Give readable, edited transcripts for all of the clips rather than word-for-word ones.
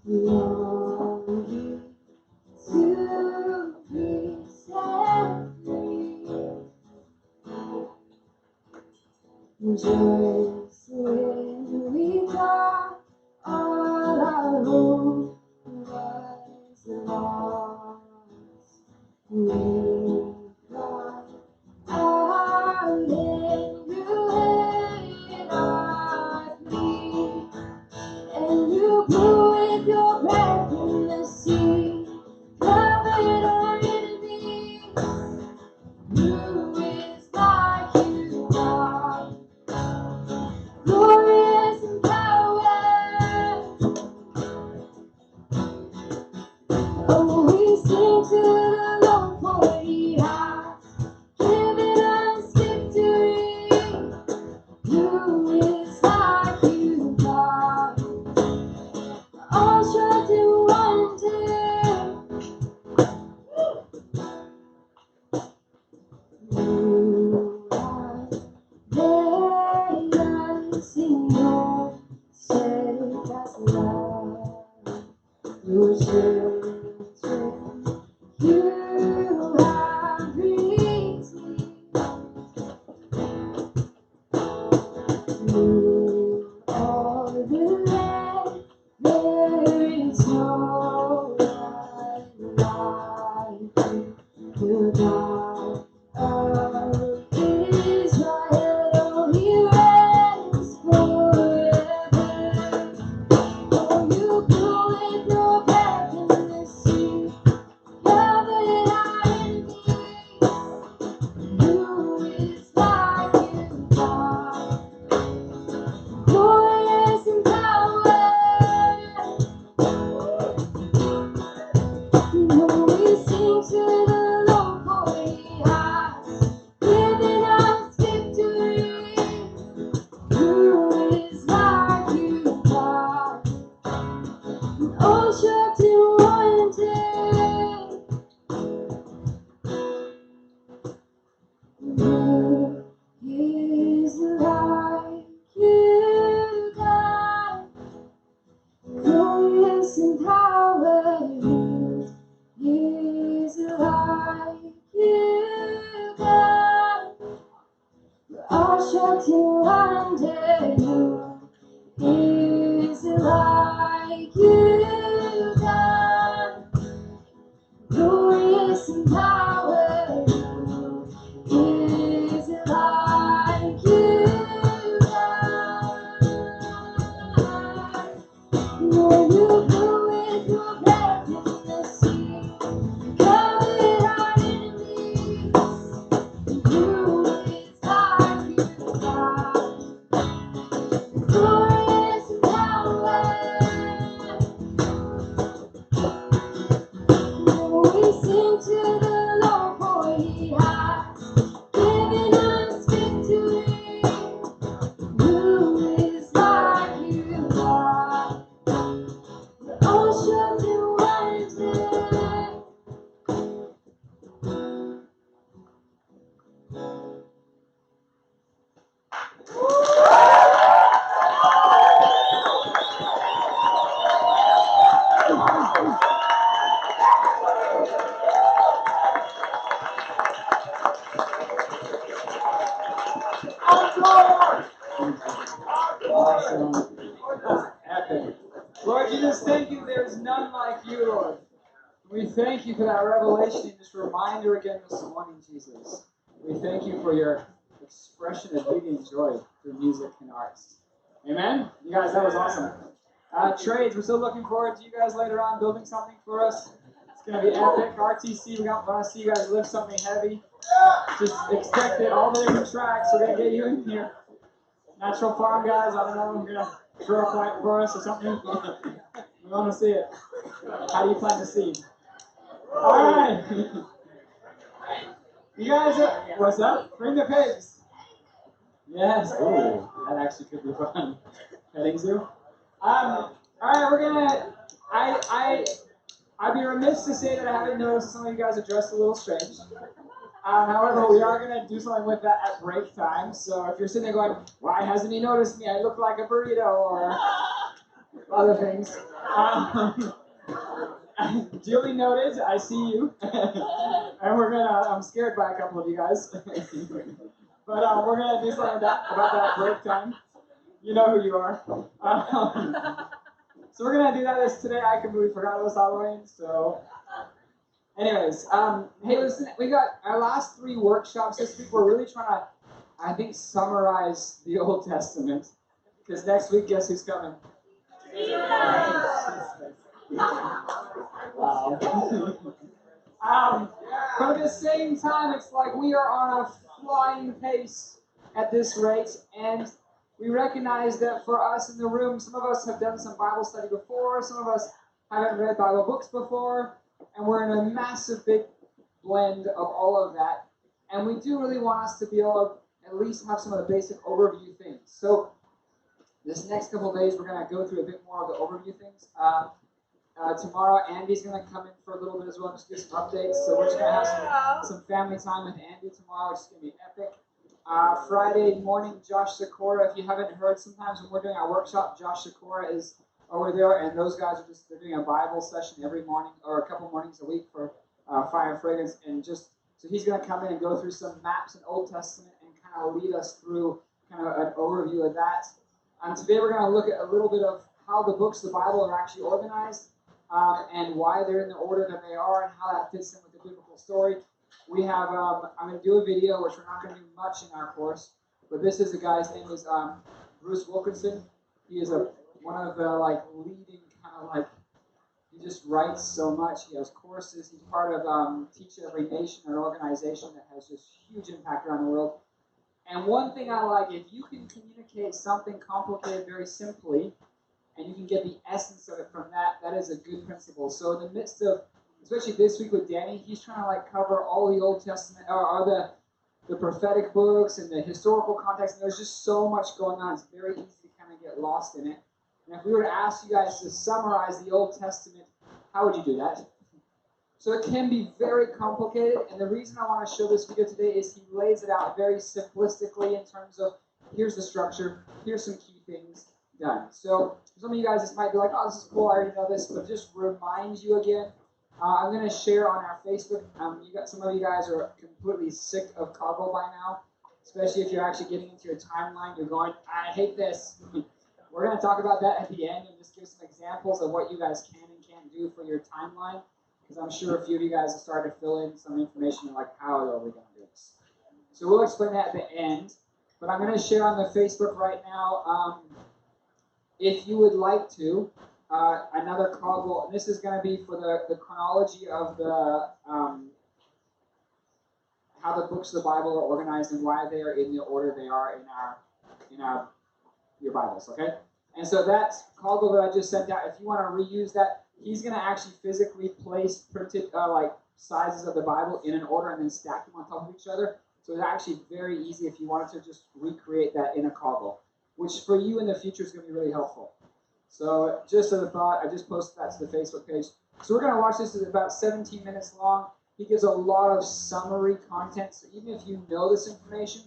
longing to be set free. Just when we thought all our hope was lost, we cried out and you heard our plea, and you blew with your breath in the sea, covered our enemies. Who is like you, God? Glorious in power. Oh, we sing to the Lord, for He has given us victory. Who is like you, God? All shout and wonder. You have made us in your steadfast love. Your children, you have redeemed. You are the land, there is no one like you. The God of Israel, He reigns forever. Oh, you blew with your breath in the sea, covered our enemies. Who is like you, God? Glorious in power. No, we sing to the Lord, for He has given us victory. Who is like you, God? All shout and wonder. Who is like you, God? Glorious in power. Who is like you, God? All shout and wonder. Who is like you, God? Glorious in power. Is it like you, God? When you blew with your breath in the sea, covered our enemies. Who is like you, God? Glorious in power. We sing to the Lord, for He has given us victory. Who is like you, God? All shout and wonder. Awesome. That's epic. Lord Jesus, thank you. There's none like you, Lord. We thank you for that revelation and this reminder again this morning, Jesus. We thank you for your expression of beauty and joy through music and arts. Amen? You guys, that was awesome. Trades, we're still looking forward to you guys later on building something for us. It's going to be epic. RTC, we want to see you guys lift something heavy. Just expect it. All the different tracks, we're going to get you in here. Natural Farm guys, I don't know, you're going to throw a plant for us or something. We want to see it. How do you plant a seed? All right. You guys, what's up? Bring the pigs. Yes. Ooh, that actually could be fun. Petting zoo. All right, we're gonna. I'd be remiss to say that I haven't noticed some of you guys are dressed a little strange. However, we are gonna do something with that at break time. So if you're sitting there going, "Why hasn't he noticed me? I look like a burrito," or other things, Duly noted. I see you. And I'm scared by a couple of you guys. But we're gonna do something about that break time. You know who you are. So we're gonna do that as today. I completely forgot it was Halloween. So, anyways, hey, listen, we got our last 3 workshops this week. We're really trying to, I think, summarize the Old Testament. Because next week, guess who's coming? Wow. But at the same time, it's like we are on a flying pace at this rate, and we recognize that for us in the room, some of us have done some Bible study before, some of us haven't read Bible books before, and we're in a massive big blend of all of that. And we do really want us to be able to at least have some of the basic overview things. So this next couple of days, we're going to go through a bit more of the overview things. Tomorrow, Andy's going to come in for a little bit as well, just give some updates. So we're just going to have some family time with Andy tomorrow, which is going to be epic. Friday morning, Josh Sikora. If you haven't heard, sometimes when we're doing our workshop, Josh Sikora is over there, and those guys are they're doing a Bible session every morning, or a couple mornings a week for Fire and Fragrance, and so he's going to come in and go through some maps in Old Testament and kind of lead us through kind of an overview of that. Today we're going to look at a little bit of how the books of the Bible are actually organized, and why they're in the order that they are, and how that fits in with the biblical story. We have, I'm going to do a video, which we're not going to do much in our course, but this is the guy's name is Bruce Wilkerson. He is one of the leading kind of he just writes so much. He has courses. He's part of Teach Every Nation, an organization that has just huge impact around the world. And one thing I like, if you can communicate something complicated very simply, and you can get the essence of it from that, that is a good principle. So in the midst of, especially this week with Danny, he's trying to cover all the Old Testament, or the prophetic books and the historical context, and there's just so much going on. It's very easy to kind of get lost in it. And if we were to ask you guys to summarize the Old Testament, how would you do that? So it can be very complicated, and the reason I want to show this video today is he lays it out very simplistically in terms of, here's the structure, here's some key things, done. So for some of you guys, this might be like, oh, this is cool, I already know this, but just reminds you again. I'm going to share on our Facebook. Some of you guys are completely sick of Coggle by now, especially if you're actually getting into your timeline. You're going, I hate this. We're going to talk about that at the end and just give some examples of what you guys can and can't do for your timeline, because I'm sure a few of you guys have started to fill in some information like, how are we going to do this? So we'll explain that at the end, but I'm going to share on the Facebook right now, if you would like to, another Coggle, and this is going to be for the chronology of the how the books of the Bible are organized and why they are in the order they are in your Bibles, okay? And so that Coggle that I just sent out, if you want to reuse that, he's going to actually physically place printed sizes of the Bible in an order and then stack them on top of each other. So it's actually very easy if you wanted to just recreate that in a Coggle, which for you in the future is going to be really helpful. So just as a thought, I just posted that to the Facebook page. So we're going to watch this. It's about 17 minutes long. He gives a lot of summary content. So even if you know this information,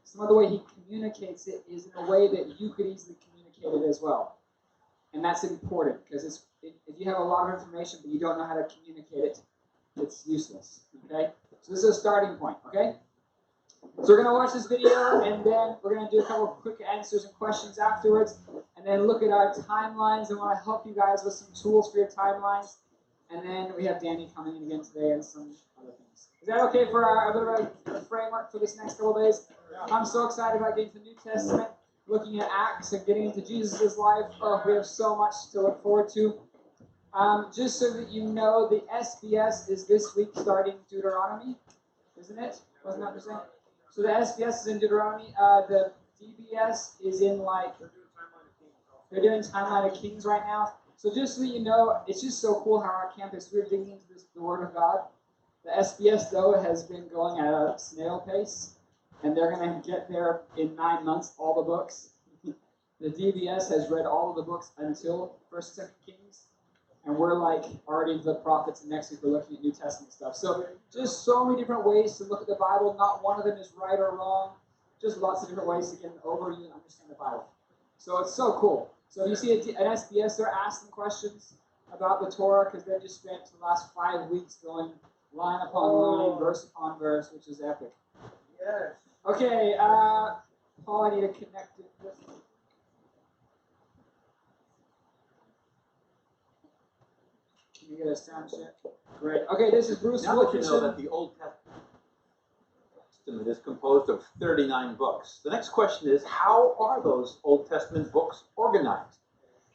some of the way he communicates it is in a way that you could easily communicate it as well. And that's important, because if you have a lot of information but you don't know how to communicate it, it's useless. Okay? So this is a starting point. Okay? So we're going to watch this video, and then we're going to do a couple of quick answers and questions afterwards, and then look at our timelines. I want to help you guys with some tools for your timelines. And then we have Danny coming in again today and some other things. Is that okay for our bit of a framework for this next couple of days? I'm so excited about getting to the New Testament, looking at Acts, and getting into Jesus' life. Oh, we have so much to look forward to. Just so that you know, the SBS is this week starting Deuteronomy, isn't it? Wasn't that the same? So the SBS is in Deuteronomy. The DBS is in they're doing Timeline of Kings right now. So just so that you know, it's just so cool how our campus, we're digging into the Word of God. The SBS, though, has been going at a snail pace, and they're going to get there in 9 months, all the books. The DBS has read all of the books until 1st and 2nd Kings, and we're already the prophets, and next week we're looking at New Testament stuff. So just so many different ways to look at the Bible. Not one of them is right or wrong. Just lots of different ways to get an overview and understand the Bible. So it's so cool. So if you see an SBS, they're asking questions about the Torah because they just spent the last 5 weeks going line upon line, verse upon verse, which is epic. Yes. Okay, Paul, I need to connect it with. Can you get a sound check? Great. Okay, this is Bruce Now that you Wilkerson. know that the Old Testament is composed of 39 books, the next question is, how are those Old Testament books organized?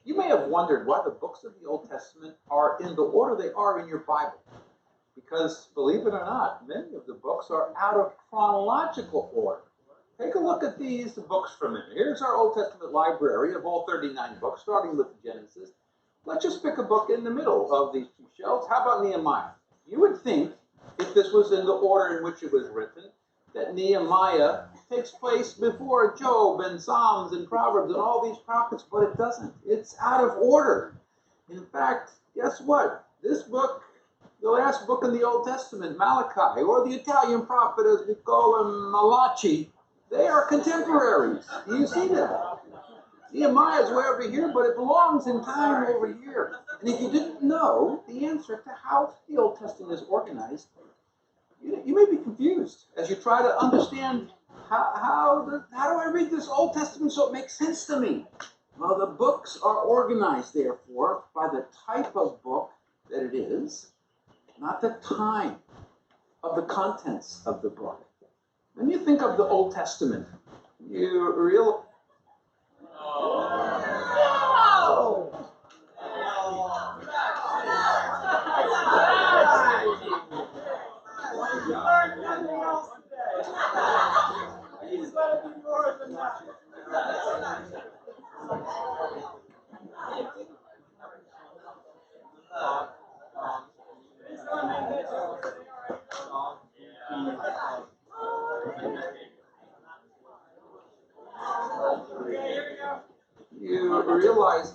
You may have wondered why the books of the Old Testament are in the order they are in your Bible. Because, believe it or not, many of the books are out of chronological order. Take a look at these books for a minute. Here's our Old Testament library of all 39 books, starting with Genesis. Let's just pick a book in the middle of these two shelves. How about Nehemiah? You would think, if this was in the order in which it was written, that Nehemiah takes place before Job and Psalms and Proverbs and all these prophets, but it doesn't. It's out of order. In fact, guess what? This book, the last book in the Old Testament, Malachi, or the Italian prophet, as we call him, Malachi, they are contemporaries. Do you see that? Nehemiah is way over here, but it belongs in time over here. And if you didn't know the answer to how the Old Testament is organized, you may be confused as you try to understand how do I read this Old Testament so it makes sense to me? Well, the books are organized, therefore, by the type of book that it is, not the time of the contents of the book. When you think of the Old Testament, you realize... You realize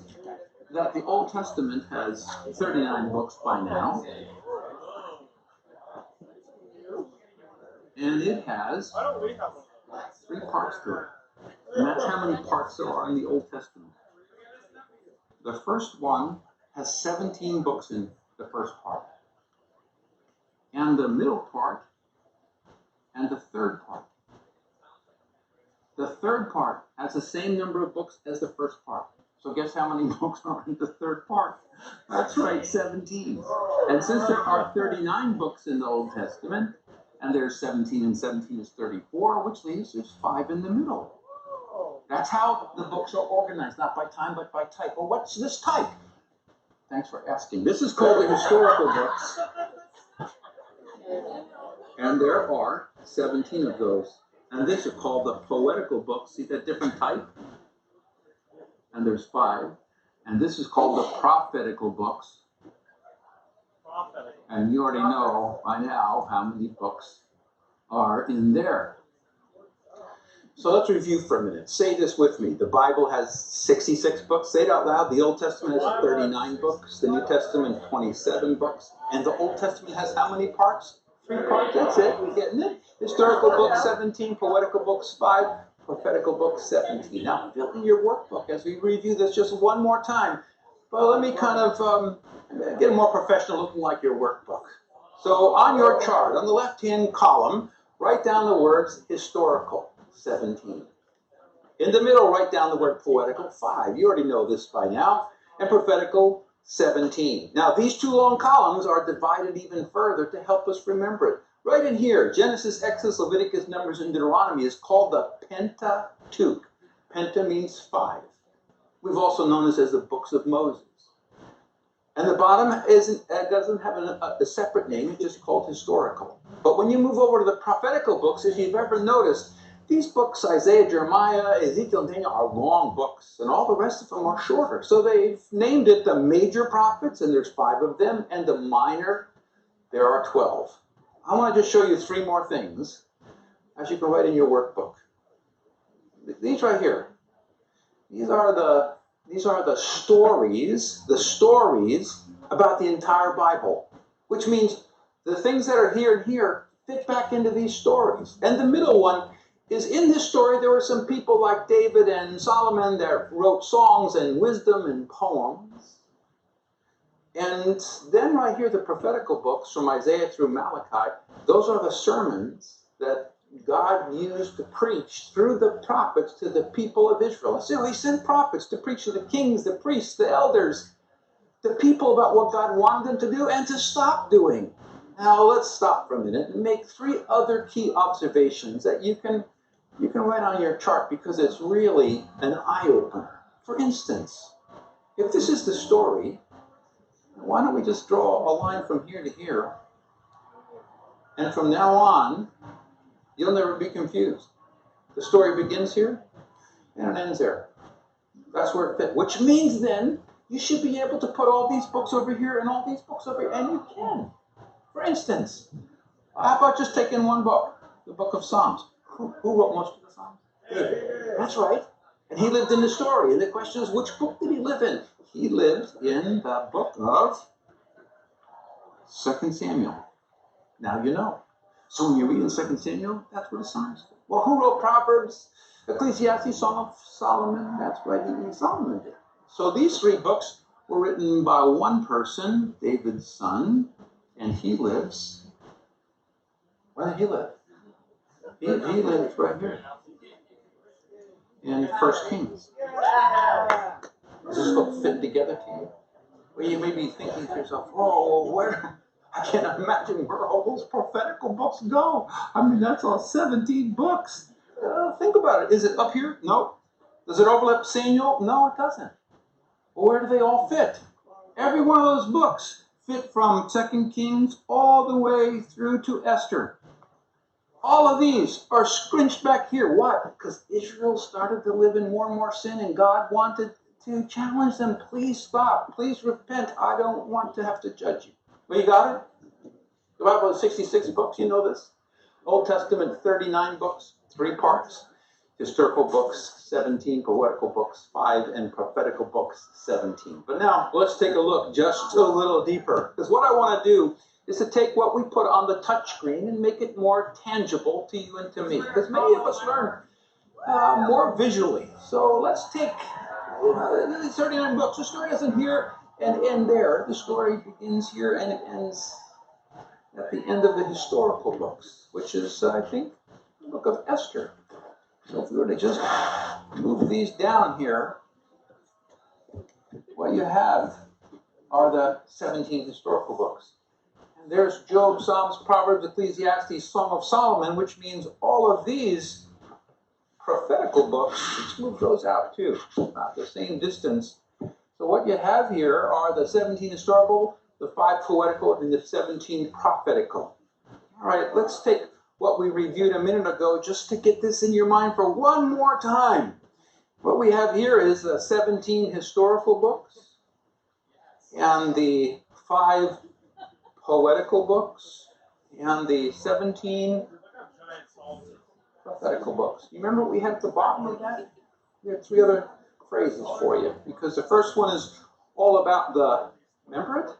that the Old Testament has 39 books by now, and it has 3 parts to it. And that's how many parts there are in the Old Testament. The first one has 17 books in the first part, and the middle part, and the third part. The third part has the same number of books as the first part. So guess how many books are in the third part? That's right, 17. And since there are 39 books in the Old Testament, and there's 17 and 17 is 34, which leaves there's 5 in the middle. That's how the books are organized, not by time, but by type. Well, what's this type? Thanks for asking. This is called the historical books. And there are 17 of those. And this is called the poetical books. See that different type? And there's 5. And this is called the prophetical books. And you already know by now how many books are in there. So let's review for a minute. Say this with me. The Bible has 66 books. Say it out loud. The Old Testament has 39 books. The New Testament, 27 books. And the Old Testament has how many parts? 3 parts. That's it. You're getting it? Historical books, 17. Poetical books, 5. Prophetical books, 17. Now, fill in your workbook as we review this just one more time. But let me kind of get a more professional looking like your workbook. So on your chart, on the left-hand column, write down the words historical, 17. In the middle, write down the word poetical, 5. You already know this by now. And prophetical, 17. Now, these 2 long columns are divided even further to help us remember it. Right in here, Genesis, Exodus, Leviticus, Numbers, and Deuteronomy is called the Pentateuch. Penta means 5. We've also known this as the books of Moses. And the bottom doesn't have a separate name, it's just called historical. But when you move over to the prophetical books, as you've ever noticed, these books, Isaiah, Jeremiah, Ezekiel, and Daniel, are long books, and all the rest of them are shorter. So they've named it the major prophets, and there's 5 of them, and the minor, there are 12. I want to just show you 3 more things, as you can write in your workbook. These right here. These are the stories about the entire Bible, which means the things that are here and here fit back into these stories. And the middle one is in this story there were some people like David and Solomon that wrote songs and wisdom and poems. And then right here, the prophetical books from Isaiah through Malachi, those are the sermons that God used to preach through the prophets to the people of Israel. So he sent prophets to preach to the kings, the priests, the elders, the people about what God wanted them to do and to stop doing. Now let's stop for a minute and make 3 other key observations that you can write on your chart because it's really an eye-opener. For instance, if this is the story, why don't we just draw a line from here to here, and from now on, you'll never be confused. The story begins here, and it ends there. That's where it fits. Which means then, you should be able to put all these books over here and all these books over here, and you can. For instance, how about just taking one book, the book of Psalms? Who wrote most of the Psalms? David. That's right. And he lived in the story. And the question is, which book did he live in? He lived in the book of 2 Samuel. Now you know. So when you read in 2 Samuel, that's where the Psalms go. Well, who wrote Proverbs, Ecclesiastes, Song of Solomon? That's right, Solomon did. So these 3 books were written by one person, David's son, and he lives. Where did he live? He lives right here in 1 Kings. Does this look fit together to you? Well, you may be thinking to yourself, oh, where? I can't imagine where all those prophetical books go. I mean, that's all 17 books. Think about it. Is it up here? No. Does it overlap Samuel? No, it doesn't. Well, where do they all fit? Every one of those books fit from 2 Kings all the way through to Esther. All of these are scrunched back here. Why? Because Israel started to live in more and more sin, and God wanted to challenge them. Please stop. Please repent. I don't want to have to judge you. Well, you got it? The Bible has 66 books. You know this. Old Testament, 39 books, 3 parts. Historical books, 17. Poetical books, 5. And prophetical books, 17. But now, let's take a look just a little deeper. Because what I want to do is to take what we put on the touch screen and make it more tangible to you and to me. Because many of us learn more visually. So let's take these 39 books. The story isn't here and end there. The story begins here and it ends at the end of the historical books, which is, I think, the book of Esther. So if we were to just move these down here, what you have are the 17 historical books. And there's Job, Psalms, Proverbs, Ecclesiastes, Song of Solomon, which means all of these prophetical books. Let's move those out too, about the same distance. So what you have here are the 17 historical, the 5 poetical, and the 17 prophetical. All right, let's take what we reviewed a minute ago just to get this in your mind for one more time. What we have here is the 17 historical books and the 5 poetical books and the 17 prophetical books. You remember what we had at the bottom of that? We had 3 other phrases for you, because the first one is all about remember it?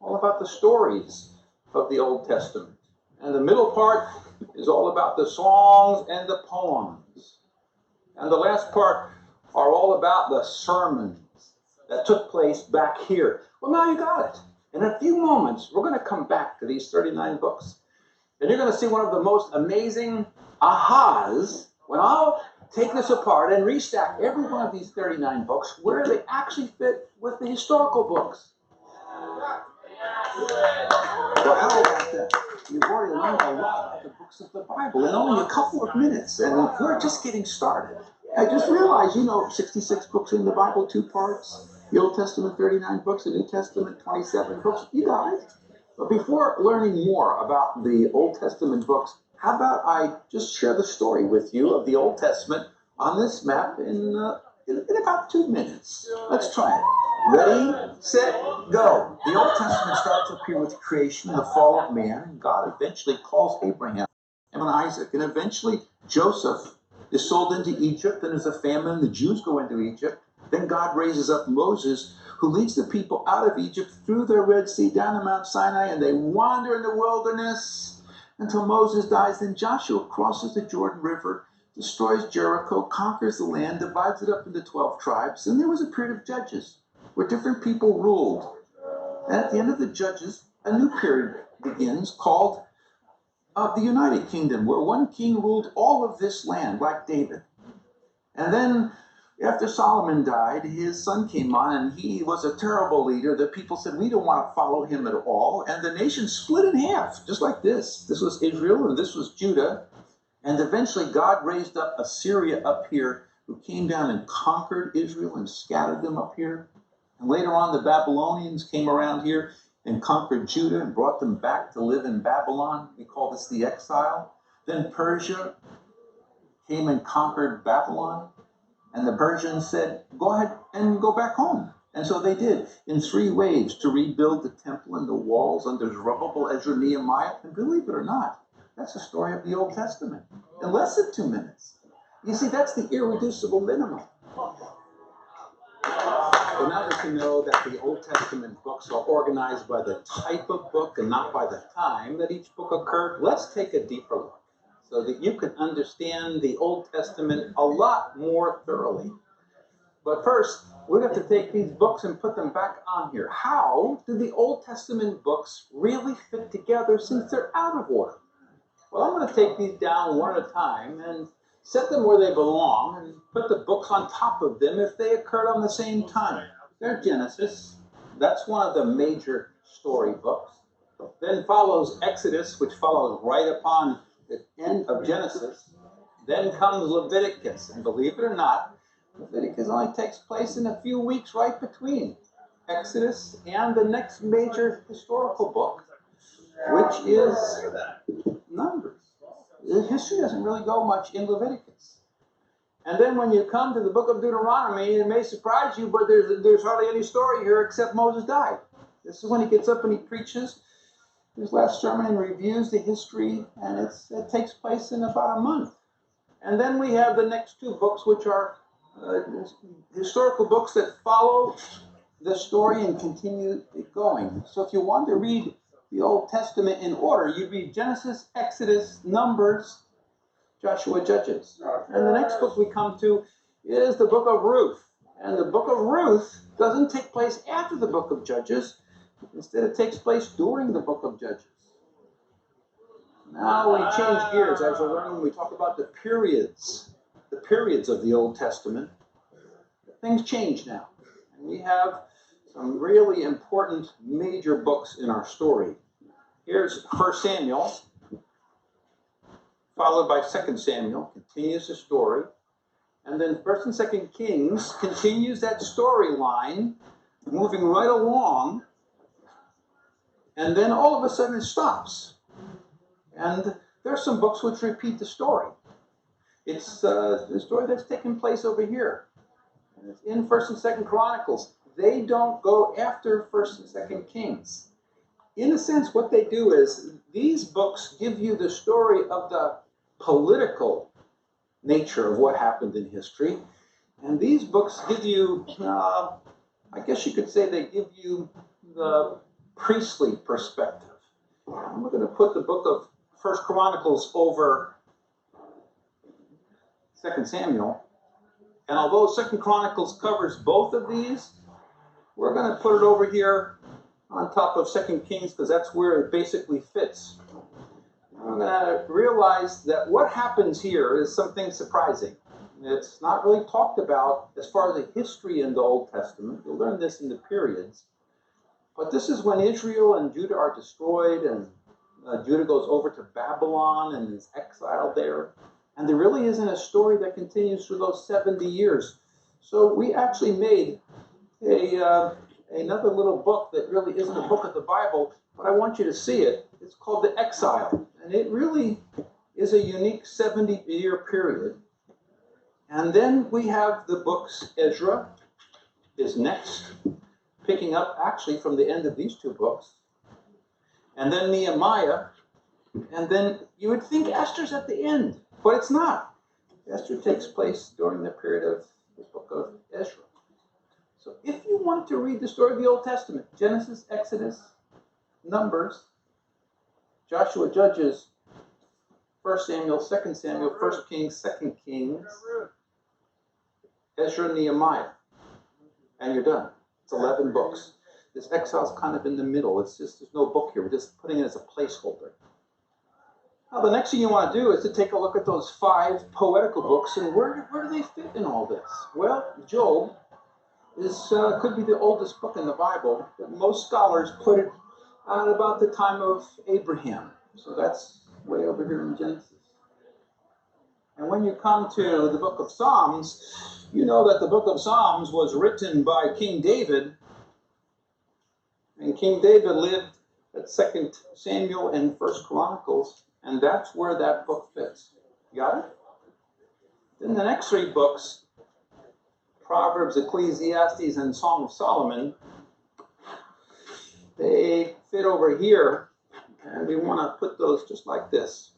All about the stories of the Old Testament. And the middle part is all about the songs and the poems. And the last part are all about the sermons that took place back here. Well, now you got it. In a few moments, we're going to come back to these 39 books. And you're going to see one of the most amazing ahas when I'll take this apart and restack every one of these 39 books where they actually fit with the historical books. Well, how about that? You've already learned a lot about the books of the Bible in only a couple of minutes, and we're just getting started. I just realized, 66 books in the Bible, 2 parts. The Old Testament, 39 books. The New Testament, 27 books. You got it. But before learning more about the Old Testament books, how about I just share the story with you of the Old Testament on this map in about 2 minutes. Let's try it. Ready, set, go. The Old Testament starts up here with creation, the fall of man. God eventually calls Abraham and Isaac. And eventually Joseph is sold into Egypt. And there's a famine. The Jews go into Egypt. Then God raises up Moses, who leads the people out of Egypt through the Red Sea down to Mount Sinai. And they wander in the wilderness until Moses dies. Then Joshua crosses the Jordan River destroys Jericho, conquers the land, divides it up into 12 tribes, and there was a period of judges where different people ruled. And at the end of the judges, a new period begins called the United Kingdom, where one king ruled all of this land, like David. And then after Solomon died, his son came on, and he was a terrible leader. The people said, we don't want to follow him at all. And the nation split in half, just like this. This was Israel, and this was Judah. And eventually God raised up Assyria up here, who came down and conquered Israel and scattered them up here. And later on, the Babylonians came around here and conquered Judah and brought them back to live in Babylon. We call this the exile. Then Persia came and conquered Babylon. And the Persians said, go ahead and go back home. And so they did, in 3 waves, to rebuild the temple and the walls under Zerubbabel, Ezra, Nehemiah. And believe it or not, that's the story of the Old Testament in less than 2 minutes. You see, that's the irreducible minimum. So now that you know that the Old Testament books are organized by the type of book and not by the time that each book occurred, let's take a deeper look so that you can understand the Old Testament a lot more thoroughly. But first, we're going to take these books and put them back on here. How do the Old Testament books really fit together since they're out of order? Well, I'm going to take these down one at a time and set them where they belong and put the books on top of them if they occurred on the same time. There's Genesis. That's one of the major story books. Then follows Exodus, which follows right upon the end of Genesis. Then comes Leviticus. And believe it or not, Leviticus only takes place in a few weeks right between Exodus and the next major historical book, which is Numbers. The history doesn't really go much in Leviticus. And then when you come to the book of Deuteronomy, it may surprise you, but there's hardly any story here except Moses died. This is when he gets up and he preaches his last sermon and reviews the history, and it takes place in about a month. And then we have the next 2 books, which are historical books that follow the story and continue it going. So if you want to read the Old Testament in order, you read Genesis, Exodus, Numbers, Joshua, Judges. And the next book we come to is the book of Ruth. And the book of Ruth doesn't take place after the book of Judges. Instead, it takes place during the book of Judges. Now we change gears as we're learning when we talk about the periods of the Old Testament. Things change now. And we have some really important major books in our story. Here's 1 Samuel, followed by 2 Samuel, continues the story. And then 1 and 2 Kings continues that storyline, moving right along. And then all of a sudden it stops. And there's some books which repeat the story. It's the story that's taking place over here. And it's in 1 and 2 Chronicles. They don't go after 1 and 2 Kings. In a sense, what they do is these books give you the story of the political nature of what happened in history. And these books give you, I guess you could say they give you the priestly perspective. And we're going to put the book of 1 Chronicles over 2 Samuel. And although 2 Chronicles covers both of these, we're going to put it over here on top of 2 Kings because that's where it basically fits. I'm going to realize that what happens here is something surprising. It's not really talked about as far as the history in the Old Testament. You'll learn this in the periods. But this is when Israel and Judah are destroyed, and Judah goes over to Babylon and is exiled there. And there really isn't a story that continues through those 70 years. So we actually made another little book that really isn't a book of the Bible, but I want you to see it. It's called The Exile. And it really is a unique 70-year period. And then we have the books. Ezra is next, picking up actually from the end of these 2 books. And then Nehemiah. And then you would think Esther's at the end, but it's not. Esther takes place during the period of the book of Ezra. So if you want to read the story of the Old Testament, Genesis, Exodus, Numbers, Joshua, Judges, 1 Samuel, 2 Samuel, 1 Kings, 2 Kings, Ezra, Nehemiah, and you're done. It's 11 books. This exile's kind of in the middle. It's just, there's no book here. We're just putting it as a placeholder. Now, the next thing you want to do is to take a look at those 5 poetical books, and where do they fit in all this? Well, Job could be the oldest book in the Bible, but most scholars put it at about the time of Abraham. So that's way over here in Genesis. And when you come to the book of Psalms, you know that the book of Psalms was written by King David. And King David lived at 2 Samuel and 1 Chronicles, and that's where that book fits. Got it? Then the next 3 books, Proverbs, Ecclesiastes, and Song of Solomon, they fit over here, and we want to put those just like this,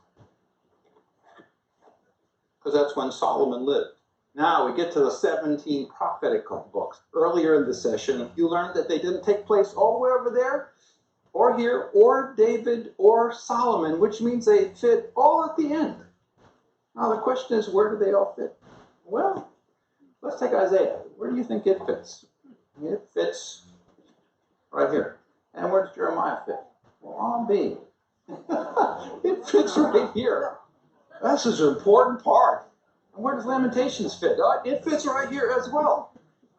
because that's when Solomon lived. Now we get to the 17 prophetical books. Earlier in the session, you learned that they didn't take place all the way over there, or here, or David, or Solomon, which means they fit all at the end. Now the question is, where do they all fit? Well, let's take Isaiah. Where do you think it fits? It fits right here. And where does Jeremiah fit? Well, on B. It fits right here. This is an important part. And where does Lamentations fit? It fits right here as well.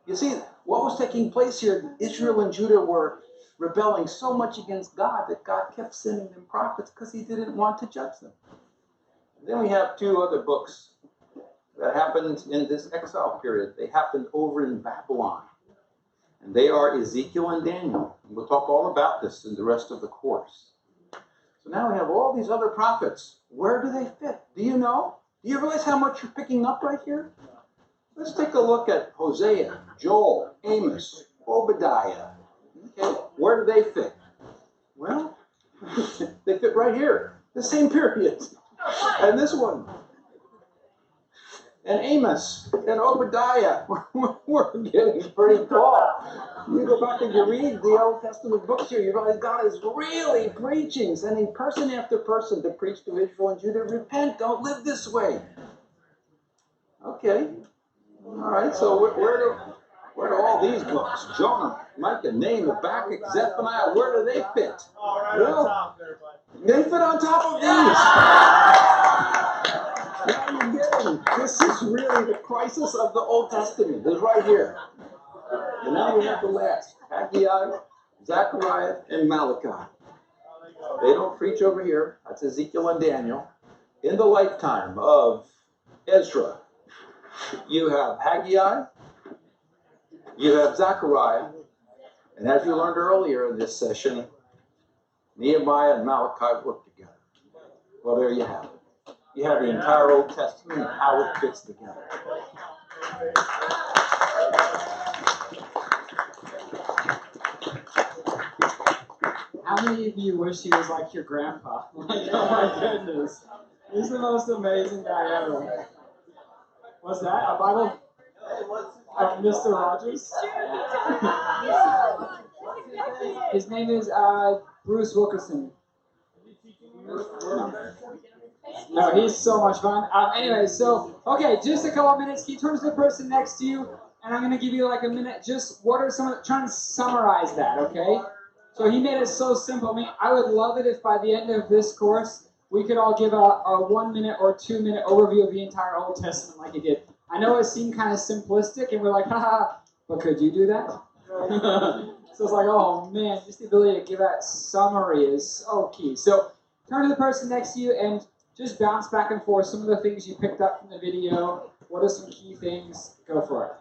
You see, what was taking place here, Israel and Judah were rebelling so much against God that God kept sending them prophets because he didn't want to judge them. And then we have 2 other books that happened in this exile period. They happened over in Babylon. And they are Ezekiel and Daniel. And we'll talk all about this in the rest of the course. So now we have all these other prophets. Where do they fit? Do you know? Do you realize how much you're picking up right here? Let's take a look at Hosea, Joel, Amos, Obadiah. Okay, where do they fit? Well, they fit right here. The same period. And this one. And Amos and Obadiah, we're getting pretty tall. You go back and you read the Old Testament books here, you realize God is really preaching, sending person after person to preach to Israel and Judah, repent, don't live this way. Okay. All right, so where do all these books, Jonah, Micah, Nahum, Habakkuk, Zephaniah, where do they fit? Well, they fit on top of these. Now you're getting, this is really the crisis of the Old Testament. It's right here. And now we have the last, Haggai, Zechariah, and Malachi. They don't preach over here. That's Ezekiel and Daniel. In the lifetime of Ezra, you have Haggai, you have Zechariah, and as you learned earlier in this session, Nehemiah and Malachi work together. Well, there you have it. You have the entire Old Testament and how it fits together. How many of you wish he was like your grandpa? Like, oh my goodness. He's the most amazing guy ever. What's that? A Bible? Mr. Rogers? His name is Bruce Wilkerson. No, he's so much fun. Anyway, so, okay, just a couple minutes. Can you turn to the person next to you? And I'm going to give you like a minute. Just what are some of the, try and summarize that, okay? So he made it so simple. I mean, I would love it if by the end of this course, we could all give a 1 minute or 2 minute overview of the entire Old Testament like he did. I know it seemed kind of simplistic, and we're like, haha, but could you do that? So it's like, oh man, just the ability to give that summary is so key. So turn to the person next to you and just bounce back and forth some of the things you picked up from the video. What are some key things? Go for it.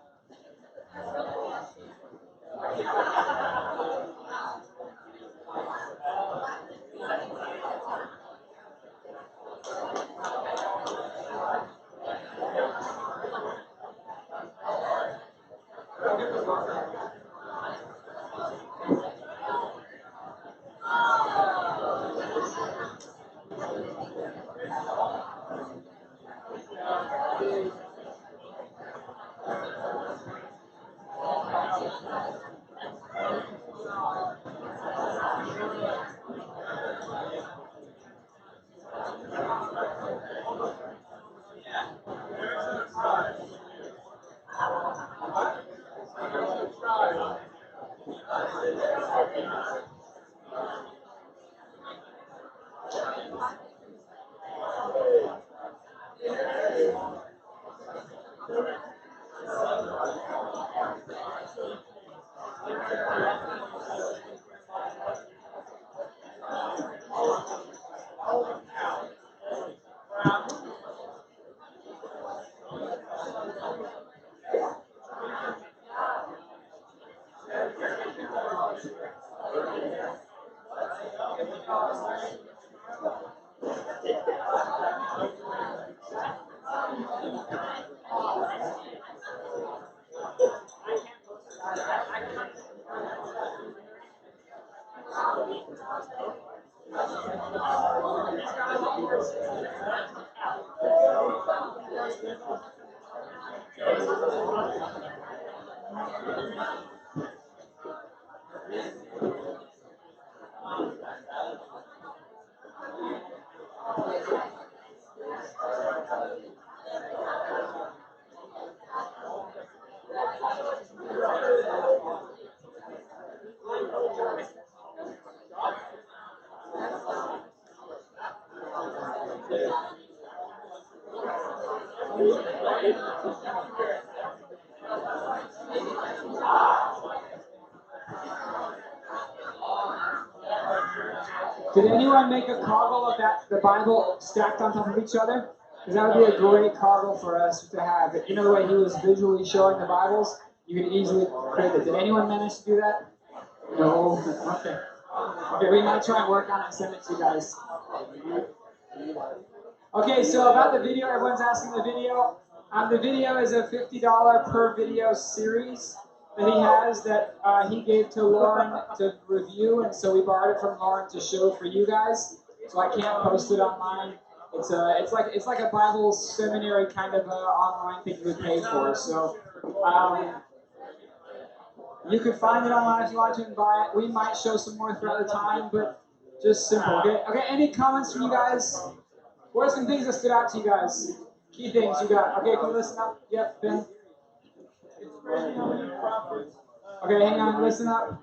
Did anyone make a coggle of the Bible stacked on top of each other? Because that would be a great coggle for us to have. You know the way he was visually showing the Bibles? You can easily create it. Did anyone manage to do that? No. Okay. Okay, we might try and work on it and send it to you guys. Okay, so about the video, everyone's asking the video. The video is a $50 per video series that he has that he gave to Lauren to review, and so we borrowed it from Lauren to show for you guys. So I can't post it online. It's like a Bible seminary kind of online thing you would pay for. So you could find it online if you want to and buy it. We might show some more throughout the time, but just simple. Okay. Okay. Any comments from you guys? What are some things that stood out to you guys? Key things you got. Okay, can you listen up? Yep, Ben. Okay, hang on, listen up.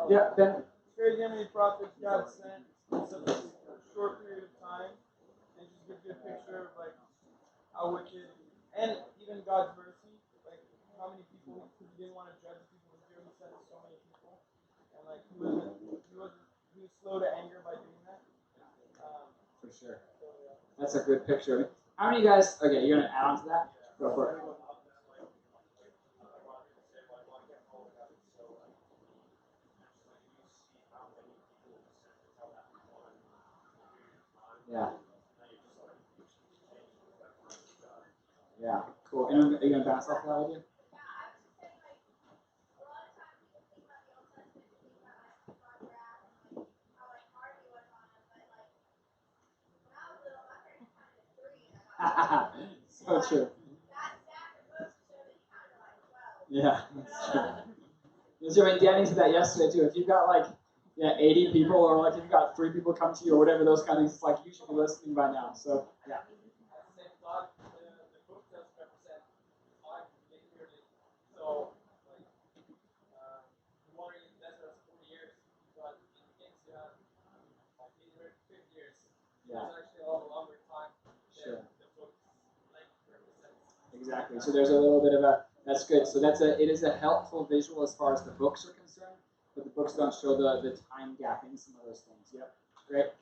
Yep, Ben. It's crazy how many prophets God sent in such a short period of time, and just gives you a picture of like how wicked, and even God's mercy, like how many people he didn't want to judge people with fear, he sent so many people, and like he was slow to anger by doing that. For sure. That's a good picture. How many of you guys? Okay, you're gonna add on to that. Go for it. Yeah. Yeah. Cool. Anyone, are you gonna bounce off that idea? So true. Yeah, that's true. That's true. I mean, Danny said that yesterday too. If you've got like 80 people, or like if you've got 3 people come to you, or whatever those kind of things, it's like you should be listening by now. So yeah. Sure. Exactly. So there's a little bit of a, that's good. So it is a helpful visual as far as the books are concerned, but the books don't show the time gap in some of those things. Yep. Great.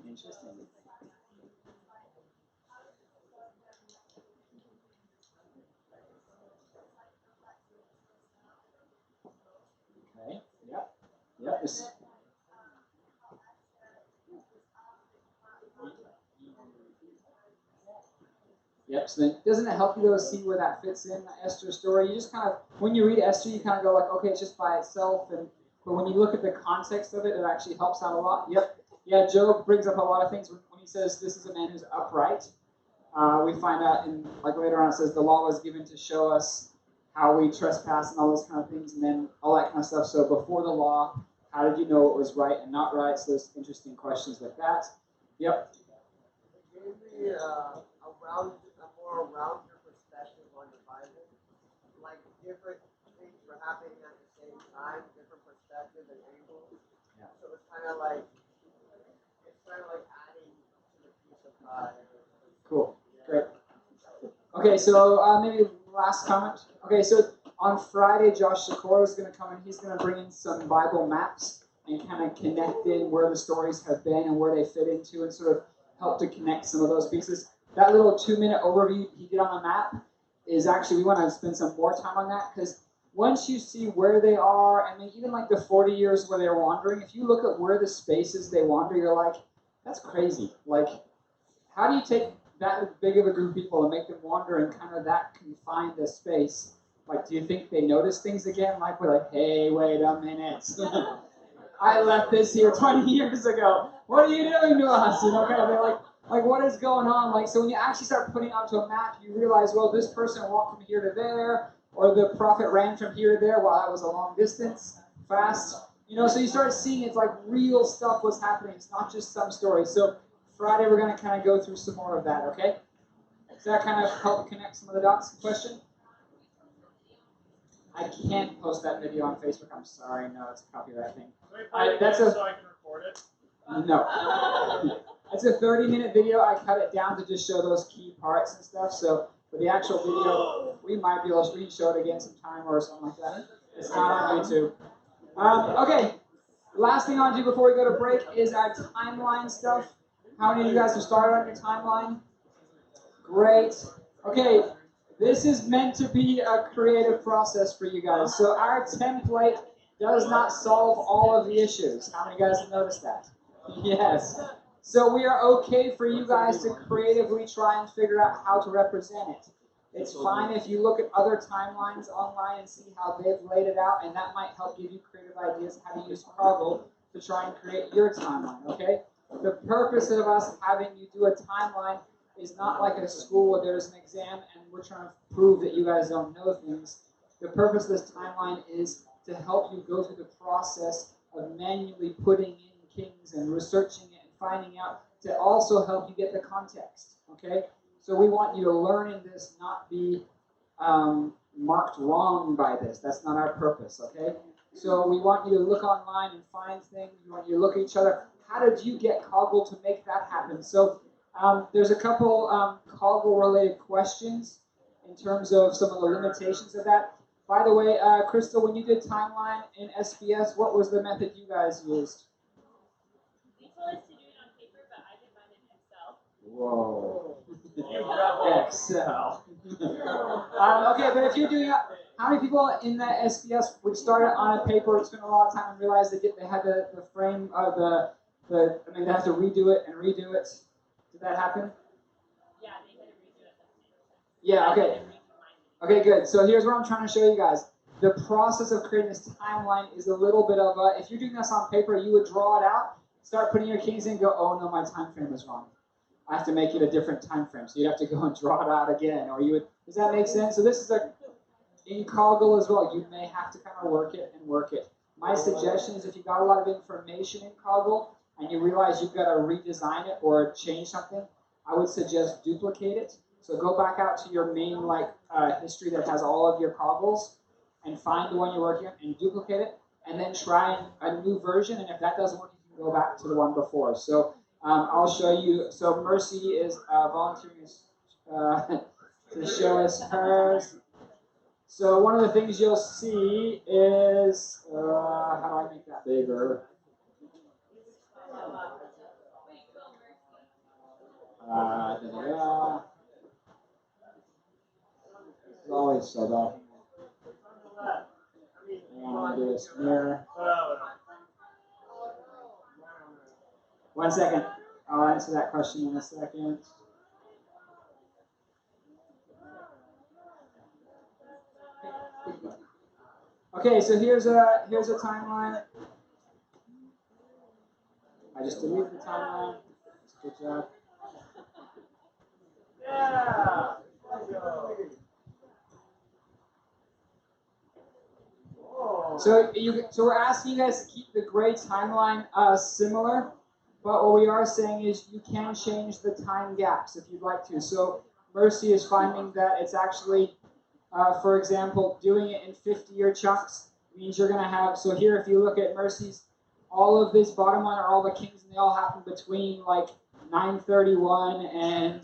Interesting. Okay. Yep. Yep. Yep. So then, doesn't it help you though see where that fits in the Esther story? You just kind of, when you read Esther, you kind of go like, okay, it's just by itself, but when you look at the context of it, it actually helps out a lot. Yep. Yeah. Job brings up a lot of things when he says this is a man who's upright. We find out in like later on it says the law was given to show us how we trespass and all those kind of things, and then all that kind of stuff. So before the law, how did you know what was right and not right? So there's interesting questions like that. Yep. It gave me a more rounded perspective on the Bible. Like different things were happening at the same time, different perspectives and angles. Yeah. So it's kind of like adding to the piece of God. Cool. Great. Okay, so maybe last comment. Okay, so on Friday, Josh Sikora is going to come and he's going to bring in some Bible maps and kind of connect in where the stories have been and where they fit into and sort of help to connect some of those pieces. That little 2-minute overview he did on the map is actually, we want to spend some more time on that, because once you see where they are, and then even like the 40 years where they're wandering, if you look at where the spaces they wander, you're like, that's crazy. Like, how do you take that big of a group of people and make them wander in kind of that confined a space? Like, do you think they notice things again? Like, we're like, hey, wait a minute. I left this here 20 years ago. What are you doing to us? You know, kind of, they're like, what is going on? Like, so when you actually start putting it onto a map, you realize, well, this person walked from here to there, or the prophet ran from here to there while that was a long distance, fast. You know, so you start seeing it's like real stuff was happening. It's not just some story. So Friday we're going to kind of go through some more of that, okay? Does that kind of help connect some of the dots? Question? I can't post that video on Facebook. I'm sorry. No, it's a copyright thing. So I can record it? No. It's a 30-minute video. I cut it down to just show those key parts and stuff. So for the actual video, we might be able to show it again sometime or something like that. It's not on YouTube. Okay. Last thing I want to do before we go to break is our timeline stuff. How many of you guys have started on your timeline? Great. Okay. This is meant to be a creative process for you guys. So our template does not solve all of the issues. How many guys have noticed that? Yes. So we are okay for you guys to creatively try and figure out how to represent it. It's fine if you look at other timelines online and see how they've laid it out, and that might help give you creative ideas how to use Cargill to try and create your timeline, okay? The purpose of us having you do a timeline is not like a school where there's an exam and we're trying to prove that you guys don't know things. The purpose of this timeline is to help you go through the process of manually putting in kings and researching it and finding out, to also help you get the context, okay? So we want you to learn in this, not be marked wrong by this. That's not our purpose, okay? So we want you to look online and find things. We want you to look at each other. How did you get Coggle to make that happen? So there's a couple Coggle-related questions in terms of some of the limitations of that. By the way, Crystal, when you did timeline in SBS, what was the method you guys used? We told us to do it on paper, but I did mine in Excel. Whoa. You Excel. Okay, but if you're doing it, how many people in the SBS would start it on a paper, spend a lot of time, and realize they had the frame of they have to redo it and redo it? Did that happen? Yeah, they had to redo it. Yeah, okay. Okay, good. So here's what I'm trying to show you guys. The process of creating this timeline is a little bit of if you're doing this on paper, you would draw it out, start putting your kings in, go, oh no, my time frame is wrong. I have to make it a different time frame. So you'd have to go and draw it out again. Or you would, does that make sense? So this is in Coggle as well. You may have to kind of work it and work it. My suggestion is if you've got a lot of information in Coggle and you realize you've got to redesign it or change something, I would suggest duplicate it. So go back out to your main history that has all of your Coggles and find the one you're working on and duplicate it, and then try a new version. And if that doesn't work, you can go back to the one before. So I'll show you. So Mercy is volunteering to show us hers. So one of the things you'll see is, how do I make that bigger? It's always so bad. And I'm going to do this here. 1 second. I'll answer that question in a second. Okay, so here's a timeline. I just deleted the timeline. Good job. Yeah. So we're asking you guys to keep the gray timeline similar, but what we are saying is you can change the time gaps if you'd like to. So Mercy is finding that it's actually, for example, doing it in 50-year chunks means you're going to have, so here if you look at Mercy's, all of this bottom one are all the kings, and they all happen between like 931 and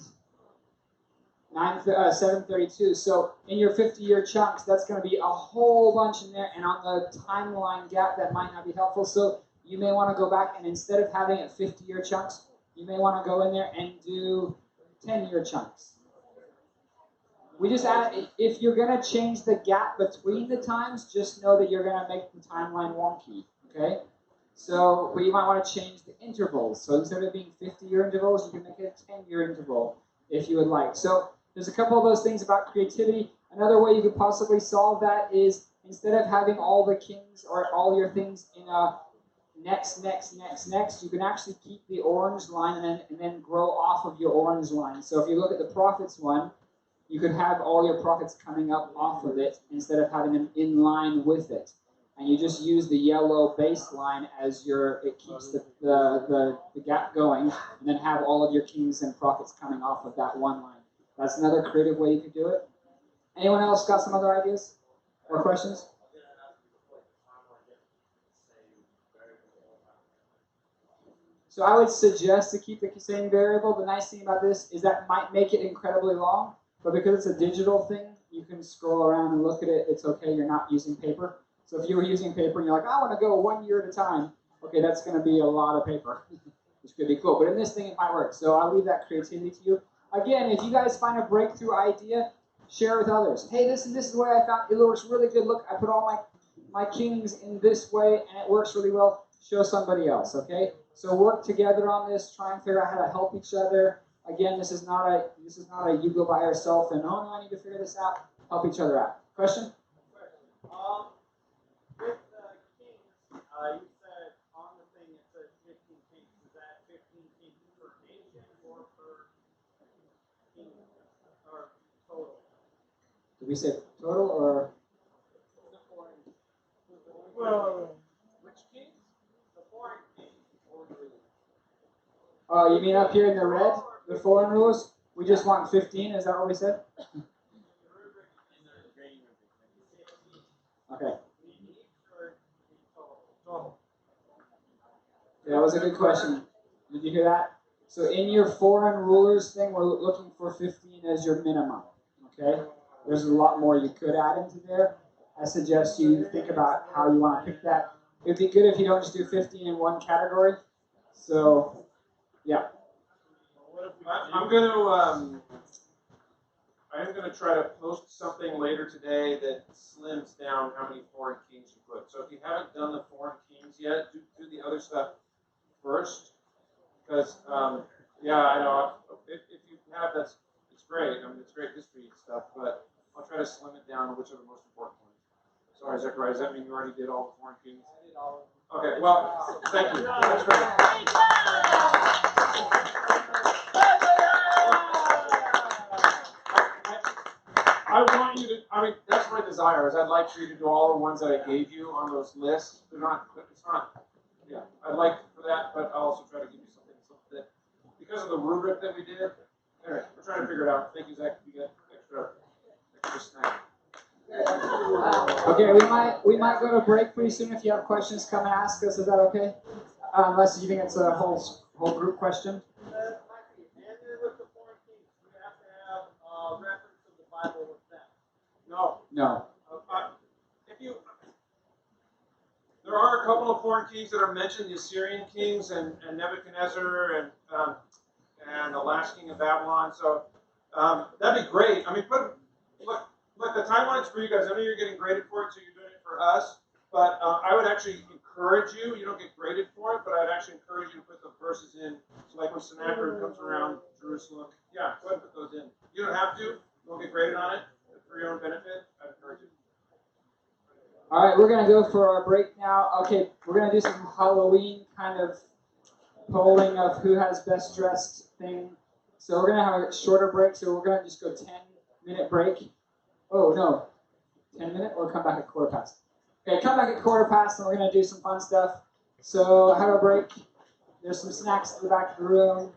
732. So in your 50-year chunks, that's going to be a whole bunch in there, and on the timeline gap, that might not be helpful. So you may want to go back, and instead of having it 50-year chunks, you may want to go in there and do 10-year chunks. We just add, if you're going to change the gap between the times, just know that you're going to make the timeline wonky, okay? So, but you might want to change the intervals. So instead of being 50-year intervals, you can make it a 10-year interval if you would like. So there's a couple of those things about creativity. Another way you could possibly solve that is instead of having all the kings or all your things in a next, you can actually keep the orange line and then grow off of your orange line. So if you look at the prophets one, you could have all your prophets coming up off of it instead of having them in line with it. And you just use the yellow baseline as it keeps the gap going, and then have all of your kings and prophets coming off of that one line. That's another creative way you could do it. Anyone else got some other ideas or questions? So I would suggest to keep the same variable. The nice thing about this is that might make it incredibly long, but because it's a digital thing, you can scroll around and look at it. It's okay, you're not using paper. So if you were using paper and you're like, I want to go 1 year at a time, okay, that's going to be a lot of paper, which could be cool. But in this thing, it might work. So I'll leave that creativity to you. Again, if you guys find a breakthrough idea, share it with others. Hey, this is the way I found it. It works really good. Look, I put all my kings in this way, and it works really well. Show somebody else, okay? So work together on this. Try and figure out how to help each other. Again, this is not a you go by yourself and oh no, I need to figure this out. Help each other out. Question? With the kings, you said on the thing it says 15 kings. Is that 15 kings per nation or per king or total? Did we say total or? The foreign. Well, which kings? The foreign kings. Oh, you mean up here in the red, the foreign rulers? We just want 15. Is that what we said? Okay. Yeah, that was a good question. Did you hear that? So in your foreign rulers thing, we're looking for 15 as your minimum. Okay? There's a lot more you could add into there. I suggest you think about how you want to pick that. It'd be good if you don't just do 15 in one category. So, yeah. I'm gonna try to post something later today that slims down how many foreign kings you put. So if you haven't done the foreign kings yet, do the other stuff first. Because yeah, I know if you have it's great. I mean, it's great history and stuff, but I'll try to slim it down to which are the most important ones. Sorry, Zechariah, does that mean you already did all the foreign kings? I did all of them. Okay, well, thank you. That's great. I want you to, I mean, that's my desire, is I'd like for you to do all the ones that I gave you on those lists. Yeah, I'd like for that, but I'll also try to give you something that, because of the rubric that we did, anyway, we're trying to figure it out. Thank you, Zach, you get extra snack. Okay, we might go to break pretty soon. If you have questions, come and ask us. Is that okay? Unless you think it's a whole group question. And with the foreign kings, you have to have reference of the Bible with them. No. There are a couple of foreign kings that are mentioned: the Assyrian kings and Nebuchadnezzar and the last king of Babylon. So that'd be great. I mean, look, the timeline's for you guys. I know you're getting graded for it, so you're doing it for us. But I would actually encourage you. You don't get graded for it, but I'd actually encourage you to put the verses in. So like when Sennacherib comes around Jerusalem, yeah, go ahead and put those in. You don't have to. You won't get graded on it for your own benefit. I'd encourage you. All right, we're going to go for our break now. Okay, we're going to do some Halloween kind of polling of who has best dressed thing. So we're going to have a shorter break, so we're going to just go 10-minute break. Oh, no, 10-minute or come back at 1/4 past. Okay, come back at 1/4 past and we're going to do some fun stuff. So have a break. There's some snacks in the back of the room.